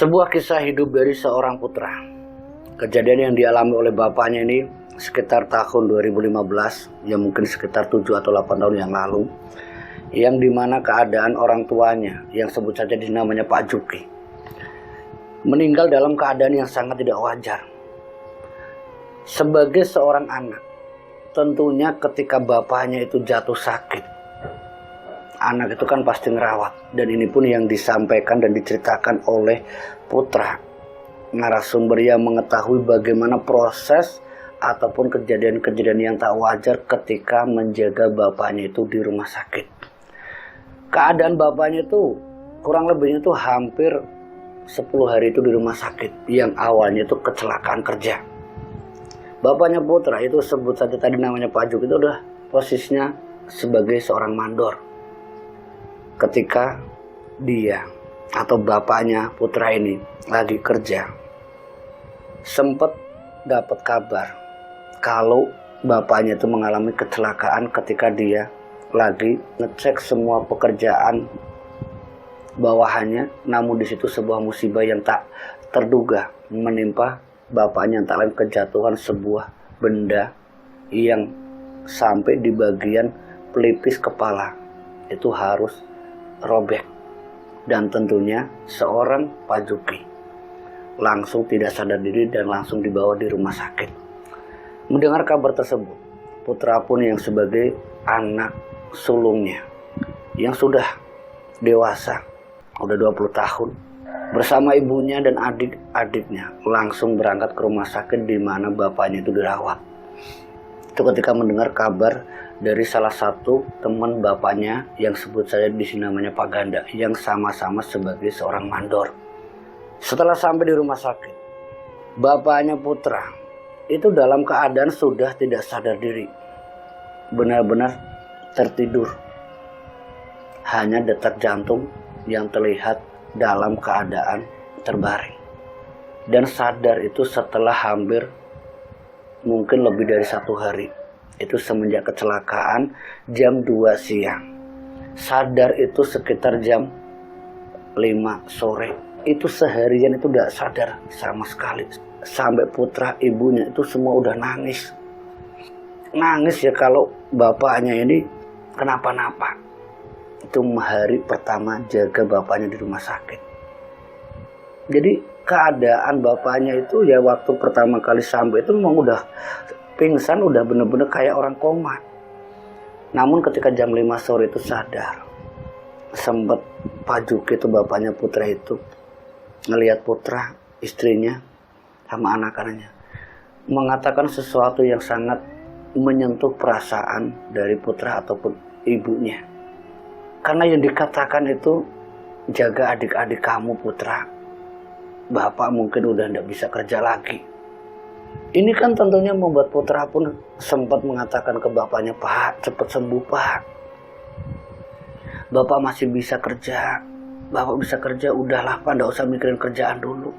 Sebuah kisah hidup dari seorang putra. Kejadian yang dialami oleh bapaknya ini sekitar tahun 2015, ya mungkin sekitar 7 atau 8 tahun yang lalu, yang dimana keadaan orang tuanya, yang sebut saja namanya Pak Juki, meninggal dalam keadaan yang sangat tidak wajar. Sebagai seorang anak, tentunya ketika bapaknya itu jatuh sakit, anak itu kan pasti ngerawat. Dan ini pun yang disampaikan dan diceritakan oleh putra narasumber yang mengetahui bagaimana proses ataupun kejadian-kejadian yang tak wajar ketika menjaga bapaknya itu di rumah sakit. Keadaan bapaknya itu kurang lebihnya itu hampir 10 hari itu di rumah sakit, yang awalnya itu kecelakaan kerja. Bapaknya putra itu sebut saja tadi namanya Pak Juk, itu udah posisinya sebagai seorang mandor. Ketika dia atau bapaknya putra ini lagi kerja, sempat dapat kabar kalau bapaknya itu mengalami kecelakaan ketika dia lagi ngecek semua pekerjaan bawahannya, namun di situ sebuah musibah yang tak terduga menimpa bapaknya, yang tak lain kejatuhan sebuah benda yang sampai di bagian pelipis kepala itu harus robek. Dan tentunya seorang Pak Juki langsung tidak sadar diri dan langsung dibawa di rumah sakit. Mendengar kabar tersebut, putra pun yang sebagai anak sulungnya yang sudah dewasa, udah 20 tahun, bersama ibunya dan adik-adiknya langsung berangkat ke rumah sakit di mana bapaknya itu dirawat. Itu ketika mendengar kabar dari salah satu teman bapaknya yang sebut saja di sini namanya Pak Ganda, yang sama-sama sebagai seorang mandor. Setelah sampai di rumah sakit, bapaknya putra itu dalam keadaan sudah tidak sadar diri, benar-benar tertidur. Hanya detak jantung yang terlihat dalam keadaan terbaring. Dan sadar itu setelah hampir mungkin lebih dari 1 hari. Itu semenjak kecelakaan jam 2 siang. Sadar itu sekitar jam 5 sore. Itu seharian itu tidak sadar sama sekali. Sampai putra ibunya itu semua udah nangis. Nangis ya kalau bapaknya ini kenapa-napa. Itu hari pertama jaga bapaknya di rumah sakit. Jadi keadaan bapaknya itu ya waktu pertama kali sampai itu memang udah pingsan, udah bener-bener kayak orang koma. Namun ketika jam 5 sore itu sadar. Sempat Pak Juki itu bapaknya putra itu ngelihat putra, istrinya sama anak-anaknya mengatakan sesuatu yang sangat menyentuh perasaan dari putra ataupun ibunya. Karena yang dikatakan itu, jaga adik-adik kamu putra, bapak mungkin udah tidak bisa kerja lagi. Ini kan tentunya membuat putra pun sempat mengatakan ke bapaknya, Pak, cepat sembuh Pak, bapak masih bisa kerja. Bapak bisa kerja, udahlah Pak, tidak usah mikirin kerjaan dulu.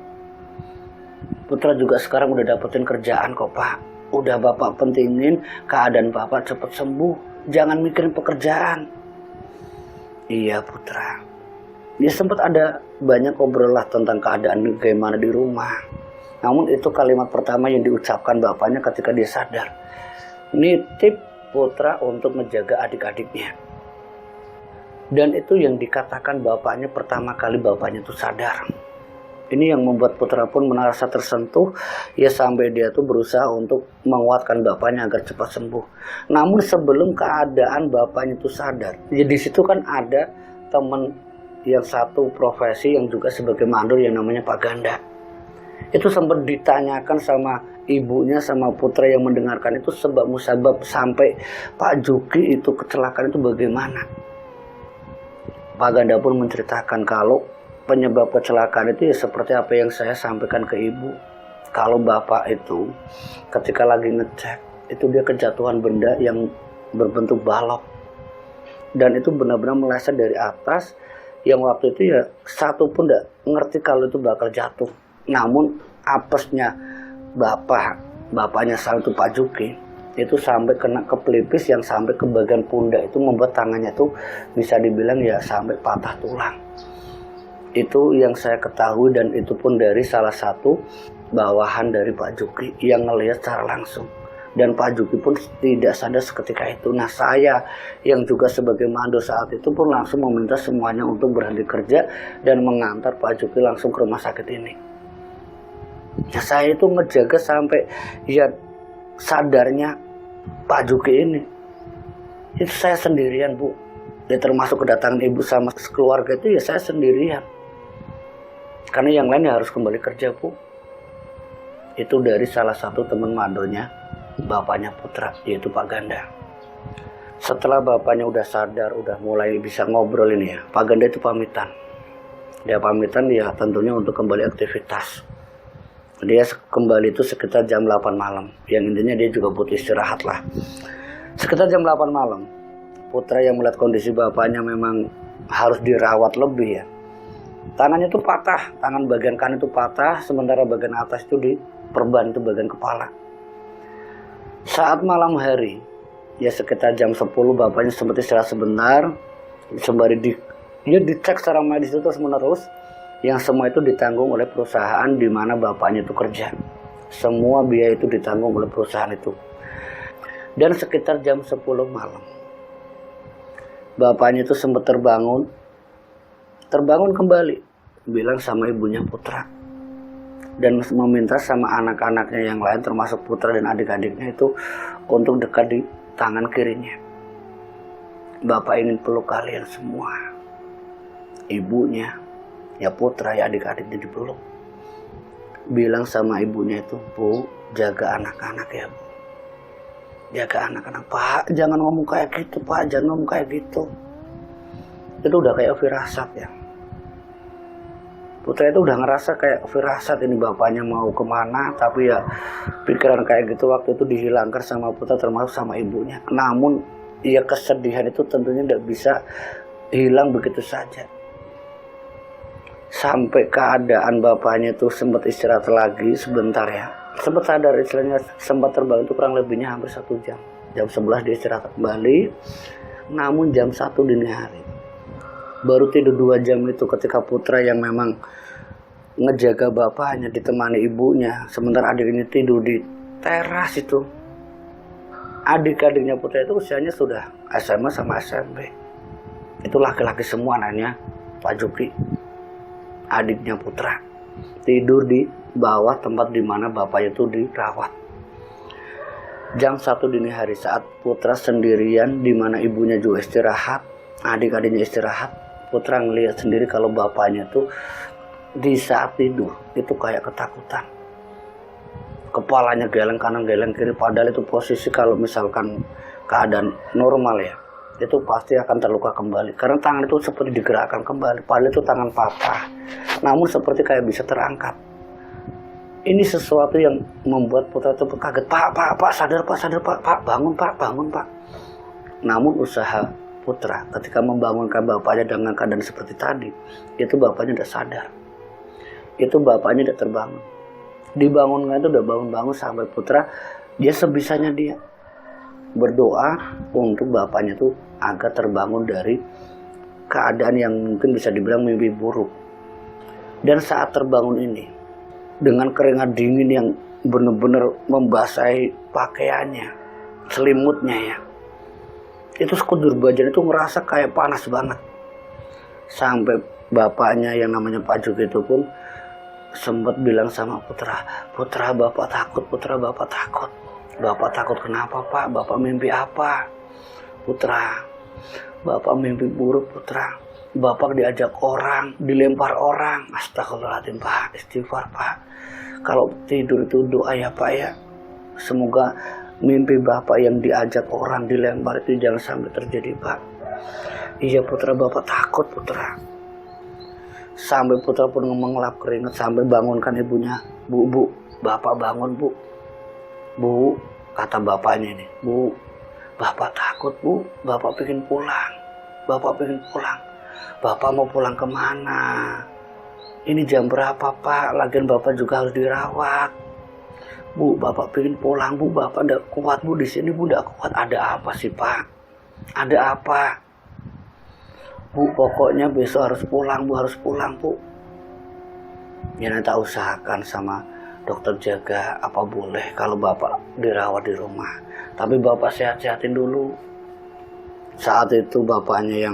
Putra juga sekarang udah dapetin kerjaan kok Pak. Udah bapak pentingin keadaan bapak cepat sembuh, jangan mikirin pekerjaan. Iya putra. Dia sempat ada banyak obrolan tentang keadaan bagaimana di rumah. Namun itu kalimat pertama yang diucapkan bapaknya ketika dia sadar. Nitip putra untuk menjaga adik-adiknya. Dan itu yang dikatakan bapaknya pertama kali bapaknya itu sadar. Ini yang membuat putra pun merasa tersentuh, ya sampai dia tuh berusaha untuk menguatkan bapaknya agar cepat sembuh. Namun sebelum keadaan bapaknya itu sadar, ya di situ kan ada teman yang satu profesi yang juga sebagai mandor yang namanya Pak Ganda. Itu sempat ditanyakan sama ibunya sama putra yang mendengarkan itu sebab musabab sampai Pak Juki itu kecelakaan itu bagaimana. Pak Ganda pun menceritakan kalau penyebab kecelakaan itu ya seperti apa yang saya sampaikan ke ibu. Kalau bapak itu ketika lagi ngecek, itu dia kejatuhan benda yang berbentuk balok. Dan itu benar-benar meleset dari atas, yang waktu itu ya satu pun tidak ngerti kalau itu bakal jatuh. Namun apesnya bapaknya saat itu Pak Juki, itu sampai kena ke pelipis yang sampai ke bagian pundak, itu membuat tangannya tuh bisa dibilang ya sampai patah tulang. Itu yang saya ketahui, dan itu pun dari salah satu bawahan dari Pak Juki yang ngelihat secara langsung. Dan Pak Juki pun tidak sadar seketika itu. Nah, saya yang juga sebagai mando saat itu pun langsung meminta semuanya untuk berhenti kerja dan mengantar Pak Juki langsung ke rumah sakit ini. Nah, saya itu ngejaga sampai ya sadarnya Pak Juki ini. Itu saya sendirian, Bu. Ya, termasuk kedatangan ibu sama keluarga itu ya saya sendirian. Karena yang lain ya harus kembali kerja, Bu. Itu dari salah satu teman mandonya, bapaknya Putra, yaitu Pak Ganda. Setelah bapaknya udah sadar, udah mulai bisa ngobrol ini ya, Pak Ganda itu pamitan. Dia pamitan ya tentunya untuk kembali aktivitas. Dia kembali itu sekitar jam 8 malam. Yang intinya dia juga butuh istirahat lah. Sekitar jam 8 malam, Putra yang melihat kondisi bapaknya memang harus dirawat lebih ya. Tangannya itu patah, tangan bagian kanan itu patah, sementara bagian atas itu diperban, itu bagian kepala. Saat malam hari, ya sekitar jam 10 bapaknya sempat istirahat sebentar, sembari dicek secara medis itu terus menerus, yang semua itu ditanggung oleh perusahaan di mana bapaknya itu kerja. Semua biaya itu ditanggung oleh perusahaan itu. Dan sekitar jam 10 malam, bapaknya itu sempat terbangun kembali, bilang sama ibunya Putra, dan meminta sama anak-anaknya yang lain termasuk Putra dan adik-adiknya itu untuk dekat di tangan kirinya. Bapak ingin peluk kalian semua. Ibunya, ya Putra, ya adik-adiknya dipeluk. Bilang sama ibunya itu, Bu, jaga anak-anak ya, Bu. Jaga anak-anak. Pak, jangan ngomong kayak gitu, Pak, jangan ngomong kayak gitu. Itu udah kayak firasat ya. Putra itu udah ngerasa kayak firasat ini bapaknya mau kemana, tapi ya pikiran kayak gitu waktu itu dihilangkan sama Putra termasuk sama ibunya. Namun ya kesedihan itu tentunya tidak bisa hilang begitu saja. Sampai keadaan bapaknya itu sempat istirahat lagi sebentar ya. Sempat sadar, istilahnya sempat terbang itu kurang lebihnya hampir 1 jam. Jam 11 dia istirahat kembali. Namun jam 1 dini hari, baru tidur 2 jam itu ketika Putra yang memang ngejaga bapaknya ditemani ibunya, sementara adiknya tidur di teras itu. Adik-adiknya Putra itu usianya sudah SMA sama SMP. Itu laki-laki semua nanya Pak Juki. Adiknya Putra tidur di bawah tempat di mana bapaknya itu dirawat. Jam 1 dini hari saat Putra sendirian di mana ibunya juga istirahat, adik-adiknya istirahat, Putra ngelihat sendiri kalau bapaknya tuh di saat tidur itu kayak ketakutan. Kepalanya geleng kanan geleng kiri, padahal itu posisi kalau misalkan keadaan normal ya, itu pasti akan terluka kembali. Karena tangan itu seperti digerakkan kembali, padahal itu tangan patah. Namun seperti kayak bisa terangkat. Ini sesuatu yang membuat Putra itu kaget. Pak, sadar Pak, bangun Pak. Namun usaha Putra ketika membangunkan bapaknya dengan keadaan seperti tadi, itu bapaknya udah sadar. Itu bapaknya udah terbangun. Dibangunkan itu udah bangun-bangun sampai Putra dia sebisanya dia berdoa untuk bapaknya tuh agar terbangun dari keadaan yang mungkin bisa dibilang mimpi buruk. Dan saat terbangun ini dengan keringat dingin yang benar-benar membasahi pakaiannya, selimutnya ya, itu sekujur badan itu ngerasa kayak panas banget. Sampai bapaknya yang namanya Pak Juki itu pun sempat bilang sama Putra, Bapak takut, Bapak takut. Bapak takut kenapa Pak? Bapak mimpi apa? Putra, Bapak mimpi buruk Putra. Bapak diajak orang, dilempar orang. Astagfirullahaladzim Pak, istighfar Pak. Kalau tidur itu doa ya Pak ya. Semoga mimpi Bapak yang diajak orang, dilempar itu jangan sampai terjadi Pak. Iya Putra, Bapak takut Putra. Sampai Putra pun mengelap keringat sampai bangunkan ibunya. Bu, Bapak bangun Bu. Bu, kata bapaknya ini, Bu, Bapak takut Bu, Bapak pengen pulang. Bapak mau pulang kemana? Ini jam berapa Pak? Lagian Bapak juga harus dirawat. Bu, Bapak pengen pulang Bu, Bapak udah kuat Bu, di sini Bu udah kuat. Ada apa sih Pak? Ada apa? Bu, pokoknya besok harus pulang Bu, harus pulang Bu. Ya nanti tak usahakan sama dokter jaga apa boleh kalau bapak dirawat di rumah. Tapi bapak sehat-sehatin dulu. Saat itu bapaknya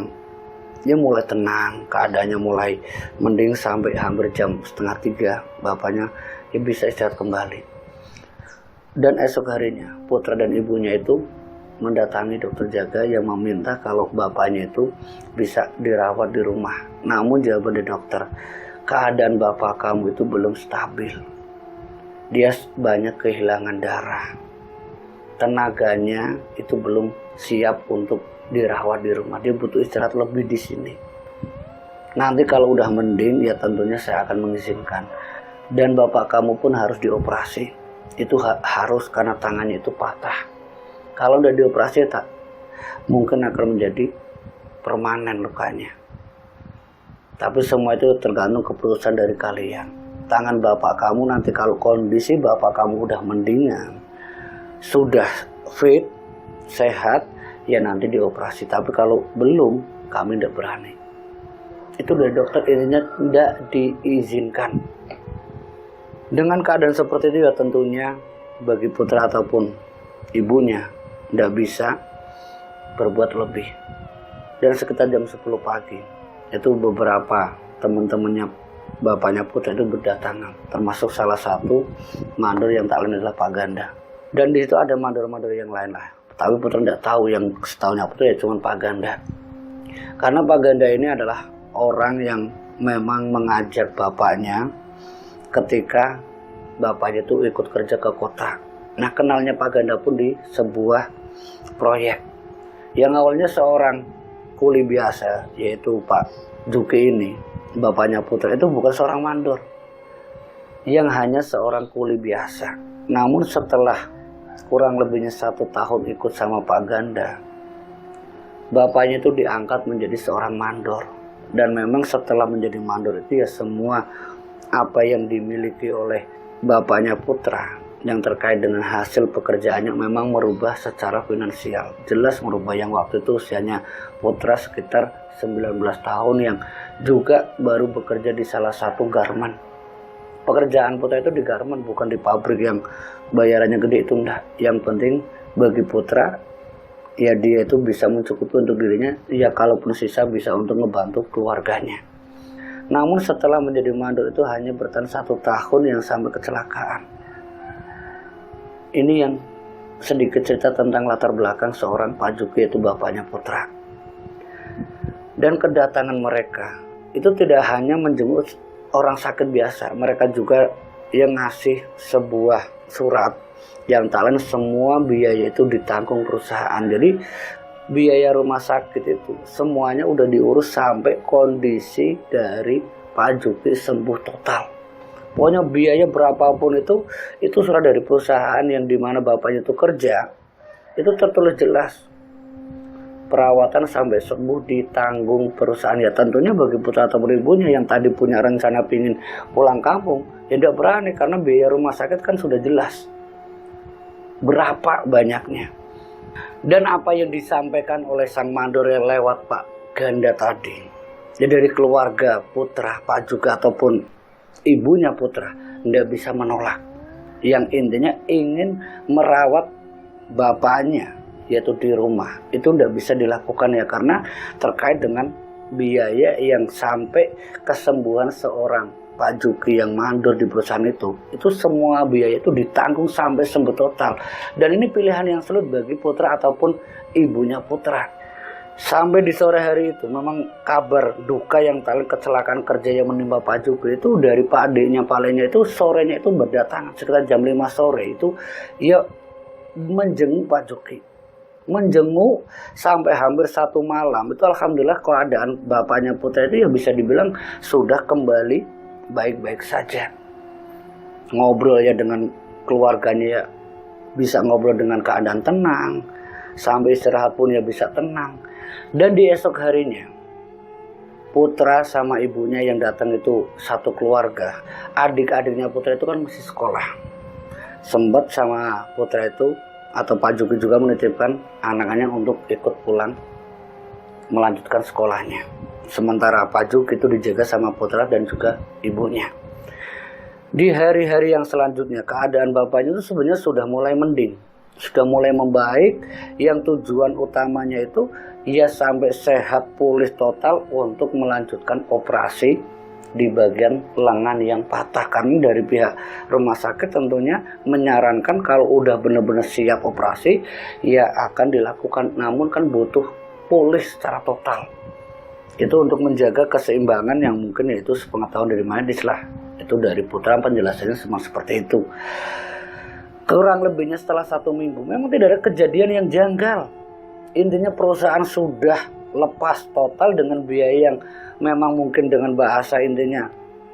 yang mulai tenang, keadaannya mulai mending sampai hampir jam 2:30 bapaknya bisa istirahat kembali. Dan esok harinya putra dan ibunya itu mendatangi dokter jaga yang meminta kalau bapaknya itu bisa dirawat di rumah. Namun jawaban dari dokter, keadaan bapak kamu itu belum stabil. Dia banyak kehilangan darah. Tenaganya itu belum siap untuk dirawat di rumah. Dia butuh istirahat lebih di sini. Nanti kalau udah mending ya tentunya saya akan mengizinkan. Dan bapak kamu pun harus dioperasi. Itu harus karena tangannya itu patah. Kalau udah dioperasi tak mungkin akan menjadi permanen lukanya. Tapi semua itu tergantung keputusan dari kalian. Tangan bapak kamu nanti kalau kondisi bapak kamu udah mendingan, sudah fit, sehat, ya nanti dioperasi. Tapi kalau belum, kami tidak berani. Itu dari dokter intinya tidak diizinkan. Dengan keadaan seperti itu ya tentunya bagi putra ataupun ibunya tidak bisa berbuat lebih. Dan sekitar jam 10 pagi itu beberapa teman-temannya bapaknya putra itu berdatangan, termasuk salah satu mandor yang tak lain adalah Pak Ganda. Dan di situ ada mandor-mandor yang lain lah. Tapi putra tidak tahu, yang setahunya putra ya cuma Pak Ganda. Karena Pak Ganda ini adalah orang yang memang mengajak bapaknya ketika bapaknya itu ikut kerja ke kota. Nah, kenalnya Pak Ganda pun di sebuah proyek yang awalnya seorang kuli biasa, yaitu Pak Juki ini, bapaknya putra itu bukan seorang mandor, yang hanya seorang kuli biasa. Namun setelah kurang lebihnya 1 tahun ikut sama Pak Ganda, bapaknya itu diangkat menjadi seorang mandor. Dan memang setelah menjadi mandor itu ya semua apa yang dimiliki oleh bapaknya putra yang terkait dengan hasil pekerjaannya memang merubah secara finansial. Jelas merubah. Yang waktu itu usianya putra sekitar 19 tahun yang juga baru bekerja di salah satu garmen. Pekerjaan putra itu di garmen, bukan di pabrik yang bayarannya gede, itu enggak. Yang penting bagi putra ya dia itu bisa mencukupi untuk dirinya, ya kalaupun sisa bisa untuk ngebantu keluarganya. Namun setelah menjadi mandor itu hanya bertahan 1 tahun yang sampai kecelakaan. Ini yang sedikit cerita tentang latar belakang seorang Pak Juki, yaitu bapaknya putra. Dan kedatangan mereka itu tidak hanya menjenguk orang sakit biasa. Mereka juga yang ngasih sebuah surat yang tak lain semua biaya itu ditanggung perusahaan. Jadi biaya rumah sakit itu semuanya udah diurus sampai kondisi dari Pak Juki sembuh total. Pokoknya biaya berapapun itu surat dari perusahaan yang dimana bapaknya itu kerja, itu tertulis jelas. Perawatan sampai sembuh ditanggung perusahaan. Ya tentunya bagi putra atau ibunya yang tadi punya rencana pingin pulang kampung, ya tidak berani karena biaya rumah sakit kan sudah jelas berapa banyaknya. Dan apa yang disampaikan oleh sang mandor yang lewat Pak Ganda tadi, ya dari keluarga putra Pak juga ataupun ibunya putra tidak bisa menolak. Yang intinya ingin merawat bapaknya yaitu di rumah, itu tidak bisa dilakukan ya karena terkait dengan biaya yang sampai kesembuhan seorang Pak Juki yang mandor di perusahaan itu semua biaya itu ditanggung sampai sembuh total. Dan ini pilihan yang sulit bagi putra ataupun ibunya putra. Sampai di sore hari itu memang kabar duka yang tali kecelakaan kerja yang menimpa Pak Juki itu dari Pak adiknya Pak Lenya itu sorenya itu berdatangan sekitar jam 5 sore itu ya menjenguk Pak Juki. Menjenguk sampai hampir 1 malam. Itu alhamdulillah keadaan bapaknya putra itu ya bisa dibilang sudah kembali baik-baik saja. Ngobrol ya dengan keluarganya ya bisa ngobrol dengan keadaan tenang. Sampai istirahat pun ya bisa tenang. Dan di esok harinya putra sama ibunya yang datang itu satu keluarga. Adik-adiknya putra itu kan masih sekolah. Sempat sama putra itu atau Pak Juki juga menitipkan anaknya untuk ikut pulang melanjutkan sekolahnya. Sementara Pak Juk itu dijaga sama putra dan juga ibunya. Di hari-hari yang selanjutnya keadaan bapaknya itu sebenarnya sudah mulai mending, sudah mulai membaik. Yang tujuan utamanya itu ia sampai sehat pulih total untuk melanjutkan operasi di bagian lengan yang patah. Karena dari pihak rumah sakit tentunya menyarankan kalau udah benar-benar siap operasi ya akan dilakukan, namun kan butuh pulih secara total. Itu untuk menjaga keseimbangan yang mungkin yaitu sepengetahuan dari medis lah. Itu dari putra penjelasannya semua seperti itu. Kurang lebihnya setelah 1 minggu memang tidak ada kejadian yang janggal. Intinya perusahaan sudah lepas total dengan biaya yang memang mungkin dengan bahasa intinya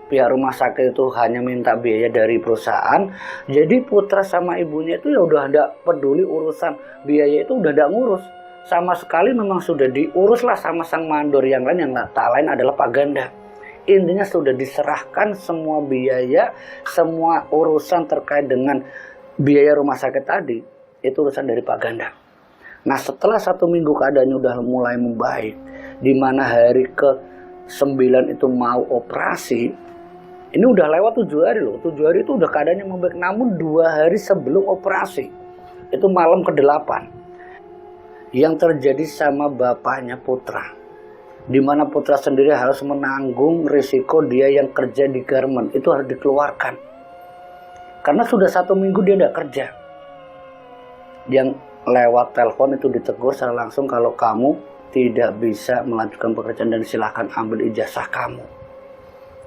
pihak rumah sakit itu hanya minta biaya dari perusahaan. Jadi putra sama ibunya itu ya udah ada peduli urusan biaya, itu udah ada ngurus sama sekali. Memang sudah diurus lah sama sang mandor yang lain, yang tak lain adalah Pak Ganda. Intinya sudah diserahkan semua biaya, semua urusan terkait dengan biaya rumah sakit tadi, itu urusan dari Pak Ganda. Nah setelah 1 minggu keadaannya udah mulai membaik, di mana hari ke-9 itu mau operasi, ini udah lewat 7 hari loh. 7 hari itu udah keadaannya membaik, namun 2 hari sebelum operasi, itu malam ke-8, yang terjadi sama bapaknya putra. Di mana putra sendiri harus menanggung risiko dia yang kerja di garment, itu harus dikeluarkan. Karena sudah 1 minggu dia tidak kerja. Yang lewat telepon itu ditegur secara langsung kalau kamu tidak bisa melanjutkan pekerjaan dan silahkan ambil ijazah kamu.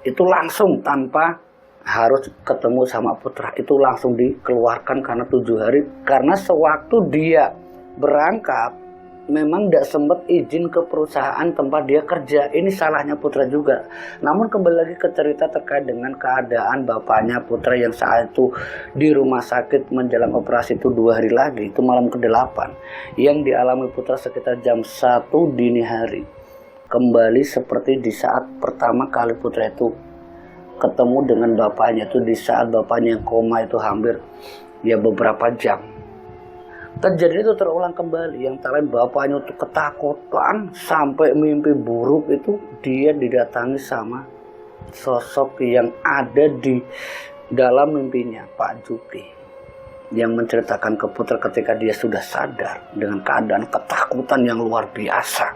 Itu langsung tanpa harus ketemu sama putra. Itu langsung dikeluarkan karena 7 hari. Karena sewaktu dia berangkat memang tidak sempat izin ke perusahaan tempat dia kerja. Ini salahnya putra juga. Namun kembali lagi ke cerita terkait dengan keadaan bapaknya putra yang saat itu di rumah sakit menjelang operasi itu 2 hari lagi. Itu malam ke-8 yang dialami putra sekitar jam 1 dini hari. Kembali seperti di saat pertama kali putra itu ketemu dengan bapaknya, itu di saat bapaknya yang koma itu hampir ya beberapa jam. Kejadian itu terulang kembali. Yang lain bapaknya itu ketakutan sampai mimpi buruk itu dia didatangi sama sosok yang ada di dalam mimpinya, Pak Juki, yang menceritakan ke putra ketika dia sudah sadar dengan keadaan ketakutan yang luar biasa.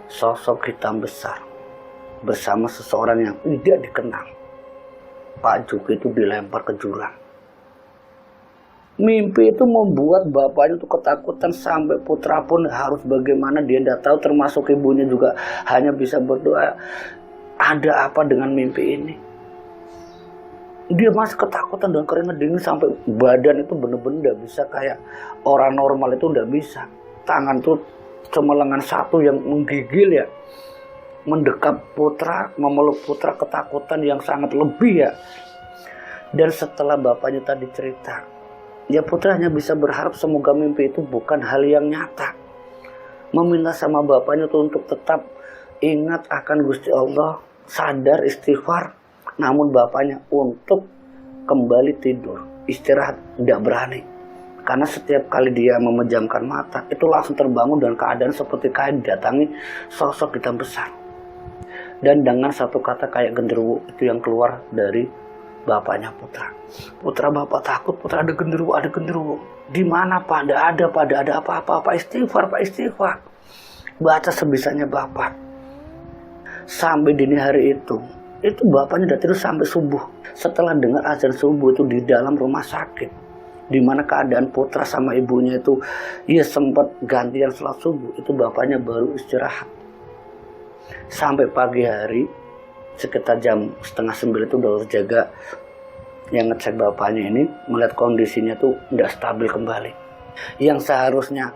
Sosok hitam besar bersama seseorang yang tidak dikenal. Pak Juki itu dilempar ke jurang. Mimpi itu membuat bapaknya itu ketakutan sampai putra pun harus bagaimana dia tidak tahu, termasuk ibunya juga hanya bisa berdoa. Ada apa dengan mimpi ini? Dia masih ketakutan dan keringat dingin sampai badan itu benar-benar tidak bisa kayak orang normal, itu tidak bisa. Tangan tuh cuma lengan satu yang menggigil ya, mendekap putra, memeluk putra, ketakutan yang sangat lebih ya. Dan setelah bapaknya tadi cerita, ya putra hanya bisa berharap semoga mimpi itu bukan hal yang nyata. Meminta sama bapaknya tuh untuk tetap ingat akan Gusti Allah, sadar, istighfar. Namun bapaknya untuk kembali tidur, istirahat, tidak berani. Karena setiap kali dia memejamkan mata, itu langsung terbangun dan keadaan seperti kayak didatangi sosok hitam besar. Dan dengan satu kata kayak genderuwo itu yang keluar dari bapaknya putra. Putra bapak takut, putra ada genderuwo, ada genderuwo. Di mana Pak? Tidak ada Pak, tidak ada apa-apa. Pak istighfar, Pak istighfar. Baca sebisanya bapak. Sampai dini hari itu bapaknya udah tidur sampai subuh. Setelah dengar azan subuh itu di dalam rumah sakit, di mana keadaan putra sama ibunya itu ya sempat gantian sholat subuh, itu bapaknya baru istirahat. Sampai pagi hari sekitar jam 8:30 itu udah jaga yang ngecek bapaknya ini, melihat kondisinya tuh udah stabil kembali. Yang seharusnya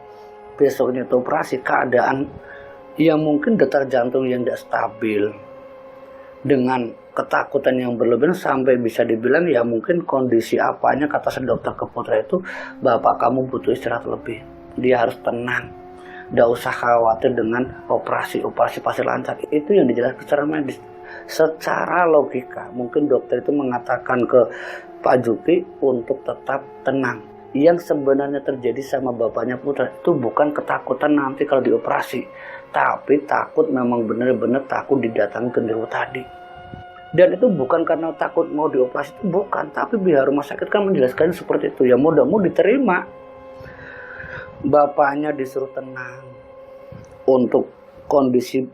besoknya itu operasi, keadaan yang mungkin detak jantung yang tidak stabil dengan ketakutan yang berlebihan sampai bisa dibilang ya mungkin kondisi apanya, kata dokter ke putra itu, bapak kamu butuh istirahat lebih, dia harus tenang, tidak usah khawatir dengan operasi pasti lancar. Itu yang dijelaskan secara medis. Secara logika mungkin dokter itu mengatakan ke Pak Juki untuk tetap tenang, Yang sebenarnya terjadi sama bapaknya Putra itu bukan ketakutan nanti kalau dioperasi, tapi takut, memang benar-benar takut didatangi genderuwo tadi. Dan itu bukan karena takut mau dioperasi, itu bukan, tapi pihak rumah sakit kan menjelaskan seperti itu. Ya mudah-mudahan diterima. Bapaknya disuruh tenang untuk kondisi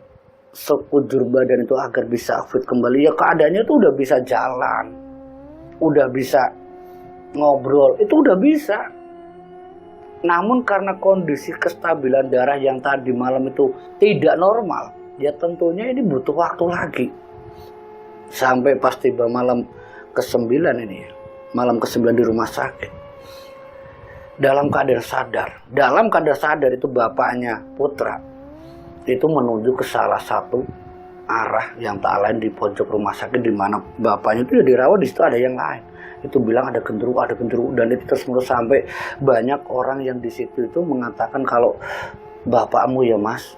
sekujur badan itu agar bisa fit kembali. Ya keadaannya itu udah bisa jalan, udah bisa ngobrol, itu udah bisa. Namun karena kondisi kestabilan darah yang tadi malam itu tidak normal, ya tentunya ini butuh waktu lagi. Sampai pas tiba malam ke-9 ini, malam ke-9 di rumah sakit, dalam keadaan sadar itu bapaknya Putra itu menuju ke salah satu arah yang tak lain di pojok rumah sakit, di mana bapaknya itu ya dirawat. Di situ ada yang lain, itu bilang ada genderuwo, dan itu terus menerus sampai banyak orang yang di situ itu mengatakan kalau bapakmu ya mas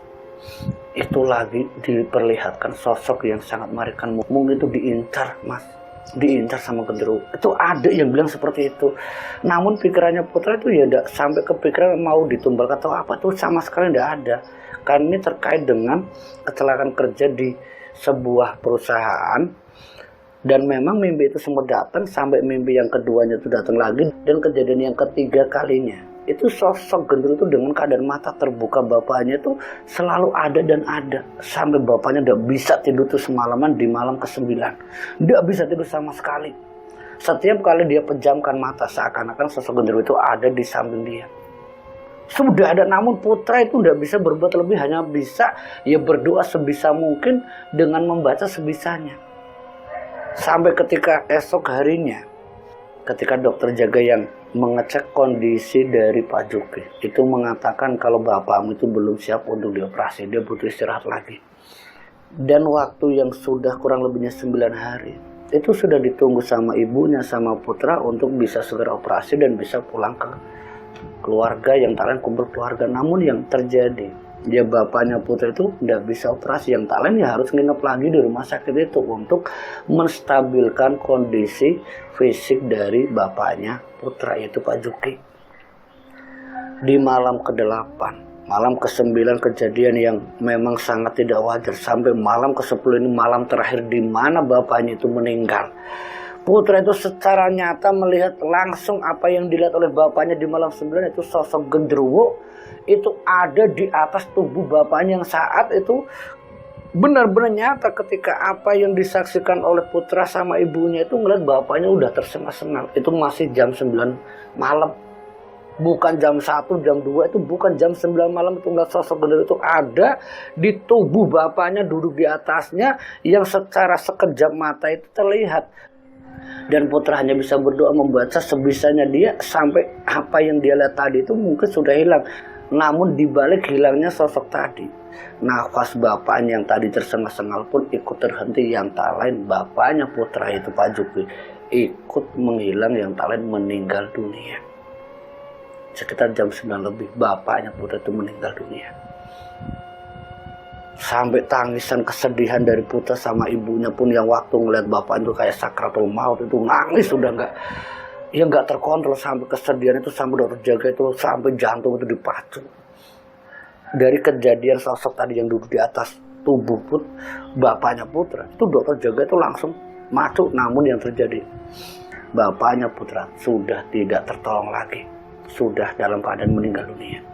itu lagi diperlihatkan sosok yang sangat mengerikan, mungkin itu diincar mas, diincar sama genderuwo. Itu ada yang bilang seperti itu. Namun pikirannya Putra itu ya tidak sampai kepikiran mau ditumbal atau apa, itu sama sekali tidak ada. Karena ini terkait dengan kecelakaan kerja di sebuah perusahaan. Dan memang mimpi itu semua datang, sampai mimpi yang keduanya itu datang lagi. Dan kejadian yang ketiga kalinya, itu sosok genderuwo itu dengan keadaan mata terbuka bapaknya itu selalu ada dan ada. Sampai bapaknya tidak bisa tidur tuh semalaman di malam ke-9. Tidak bisa tidur sama sekali. Setiap kali dia pejamkan mata, seakan-akan sosok genderuwo itu ada di samping dia. Sudah ada, namun Putra itu tidak bisa berbuat lebih, hanya bisa ya berdoa sebisa mungkin dengan membaca sebisanya. Sampai ketika esok harinya, ketika dokter jaga yang mengecek kondisi dari Pak Juki, itu mengatakan kalau bapakmu itu belum siap untuk dioperasi, dia butuh istirahat lagi. Dan waktu yang sudah kurang lebihnya 9 hari, itu sudah ditunggu sama ibunya, sama Putra untuk bisa segera operasi dan bisa pulang ke keluarga yang tak lain, kumpul keluarga. Namun yang terjadi, dia bapaknya Putra itu tidak bisa operasi, yang tak lain ya harus nginep lagi di rumah sakit itu untuk menstabilkan kondisi fisik dari bapaknya Putra, yaitu Pak Juki. Di malam ke-8, malam ke-9 kejadian yang memang sangat tidak wajar. Sampai malam ke-10 ini malam terakhir di mana bapaknya itu meninggal. Putra itu secara nyata melihat langsung apa yang dilihat oleh bapaknya di malam 9, itu sosok genderuwo itu ada di atas tubuh bapaknya, yang saat itu benar-benar nyata ketika apa yang disaksikan oleh Putra sama ibunya itu ngeliat bapaknya udah tersengal-sengal. Itu masih jam 9 malam, bukan jam 1, jam 2, itu bukan jam 9 malam. Itu ngeliat sosok genderuwo itu ada di tubuh bapaknya, duduk di atasnya, yang secara sekejap mata itu terlihat. Dan Putra hanya bisa berdoa membaca sebisanya dia, sampai apa yang dia lihat tadi itu mungkin sudah hilang. Namun dibalik hilangnya sosok tadi, nafas bapaknya yang tadi tersengal-sengal pun ikut terhenti. Yang tak lain bapaknya Putra itu Pak Juki ikut menghilang, yang tak lain meninggal dunia. Sekitar jam 9 lebih bapaknya Putra itu meninggal dunia. Sampai tangisan kesedihan dari Putra sama ibunya pun, yang waktu ngeliat bapak itu kayak sakratul maut, itu nangis sudah nggak terkontrol. Sampai kesedihan itu, sampai dokter jaga itu sampai jantung itu dipacu dari kejadian sosok tadi yang duduk di atas tubuh bapaknya Putra. Itu dokter jaga itu langsung masuk. Namun yang terjadi, bapaknya Putra sudah tidak tertolong lagi, sudah dalam keadaan meninggal dunia.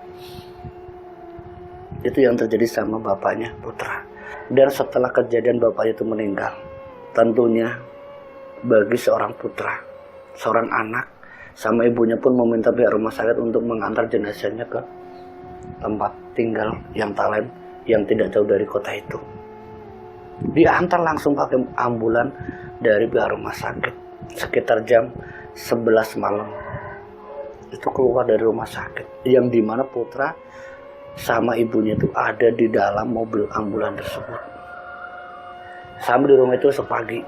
Itu yang terjadi sama bapaknya Putra. Dan setelah kejadian bapaknya itu meninggal, tentunya bagi seorang Putra, seorang anak, sama ibunya pun meminta pihak rumah sakit untuk mengantar jenazahnya ke tempat tinggal yang tak lain, yang tidak jauh dari kota itu. Diantar langsung pakai ambulan dari pihak rumah sakit. Sekitar jam 11 malam itu keluar dari rumah sakit, yang dimana Putra sama ibunya itu ada di dalam mobil ambulan tersebut. Sampai di rumah itu sepagi.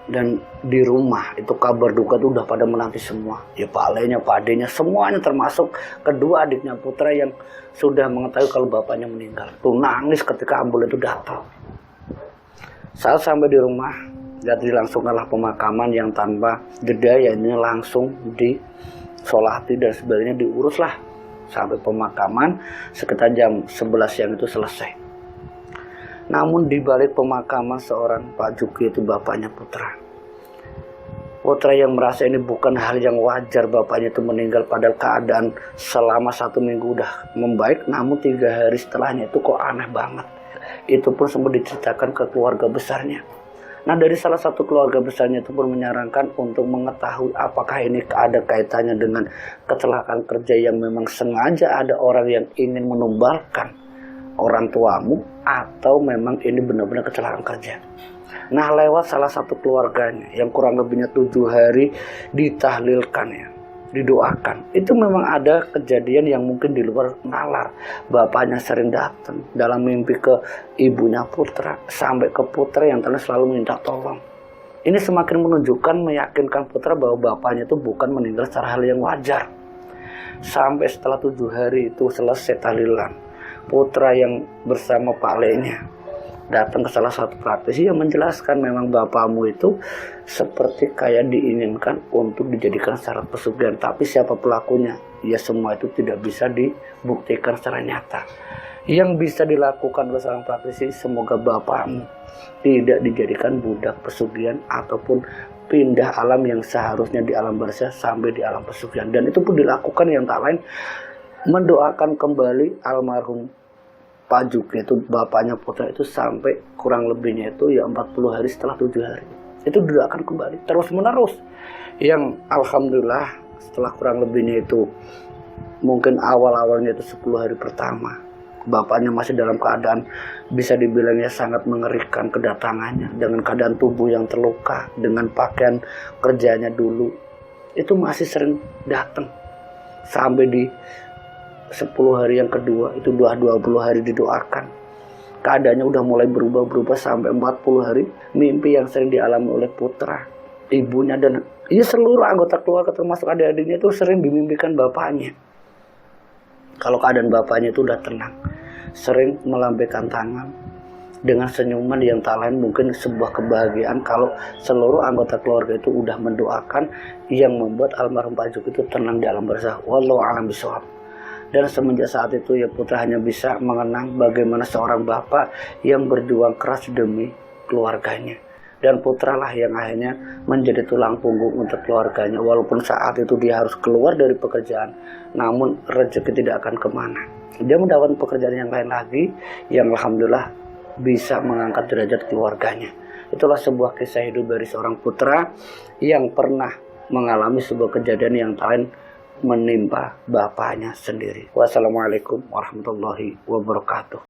Dan di rumah itu kabar duka itu udah pada menanti semua. Ya Pak Alenya, Pak Adenya, semuanya, termasuk kedua adiknya Putra yang sudah mengetahui kalau bapaknya meninggal. Tuh nangis ketika ambulan itu datang. Saat sampai di rumah, jadi dilangsungkanlah pemakaman yang tanpa jeda, ya ini langsung Sholati dan sebagainya diuruslah sampai pemakaman sekitar jam 11 siang itu selesai. Namun di balik pemakaman seorang Pak Juki itu bapaknya Putra. Putra yang merasa ini bukan hal yang wajar bapaknya itu meninggal padahal keadaan selama 1 minggu udah membaik, namun 3 hari setelahnya itu kok aneh banget. Itu pun sempat diceritakan ke keluarga besarnya. Nah, dari salah satu keluarga besarnya itu pun menyarankan untuk mengetahui apakah ini ada kaitannya dengan kecelakaan kerja yang memang sengaja ada orang yang ingin menumbalkan orang tuamu, atau memang ini benar-benar kecelakaan kerja. Nah, lewat salah satu keluarganya yang kurang lebihnya 7 hari ditahlilkan ya, didoakan. Itu memang ada kejadian yang mungkin di luar nalar. Bapaknya sering datang dalam mimpi ke ibunya Putra, sampai ke Putra yang terus selalu minta tolong. Ini semakin menunjukkan, meyakinkan Putra bahwa bapaknya itu bukan meninggal secara hal yang wajar. Sampai setelah 7 hari itu selesai tahlilan, Putra yang bersama Pak Lenya datang ke salah satu praktisi yang menjelaskan memang bapakmu itu seperti kayak diinginkan untuk dijadikan syarat pesugihan, tapi siapa pelakunya? Ya semua itu tidak bisa dibuktikan secara nyata. Yang bisa dilakukan oleh seorang praktisi, semoga bapakmu tidak dijadikan budak pesugihan ataupun pindah alam yang seharusnya di alam barzah sampai di alam pesugihan. Dan itu pun dilakukan yang tak lain mendoakan kembali almarhum Pak Juki itu bapaknya Putra itu sampai kurang lebihnya itu ya 40 hari setelah 7 hari. Itu didoakan kembali terus menerus. Yang alhamdulillah setelah kurang lebihnya itu mungkin awal-awalnya itu 10 hari pertama, bapaknya masih dalam keadaan bisa dibilangnya sangat mengerikan kedatangannya, dengan keadaan tubuh yang terluka, dengan pakaian kerjanya dulu. Itu masih sering datang sampai di 10 hari yang kedua itu 20 hari didoakan. Keadaannya udah mulai berubah-berubah sampai 40 hari. Mimpi yang sering dialami oleh Putra, ibunya, dan ya seluruh anggota keluarga termasuk adik-adiknya itu sering dimimpikan bapaknya. Kalau keadaan bapaknya itu udah tenang, sering melambaikan tangan dengan senyuman yang tak lain mungkin sebuah kebahagiaan kalau seluruh anggota keluarga itu udah mendoakan, yang membuat almarhum Pak Juki itu tenang di alam barzah. Wallahu a'lam bishawab. Dan semenjak saat itu ya Putra hanya bisa mengenang bagaimana seorang bapak yang berjuang keras demi keluarganya. Dan Putra lah yang akhirnya menjadi tulang punggung untuk keluarganya. Walaupun saat itu dia harus keluar dari pekerjaan, namun rezeki tidak akan kemana. Dia mendapat pekerjaan yang lain lagi, yang alhamdulillah bisa mengangkat derajat keluarganya. Itulah sebuah kisah hidup dari seorang putra yang pernah mengalami sebuah kejadian yang lain menimpa bapaknya sendiri. Wassalamualaikum warahmatullahi wabarakatuh.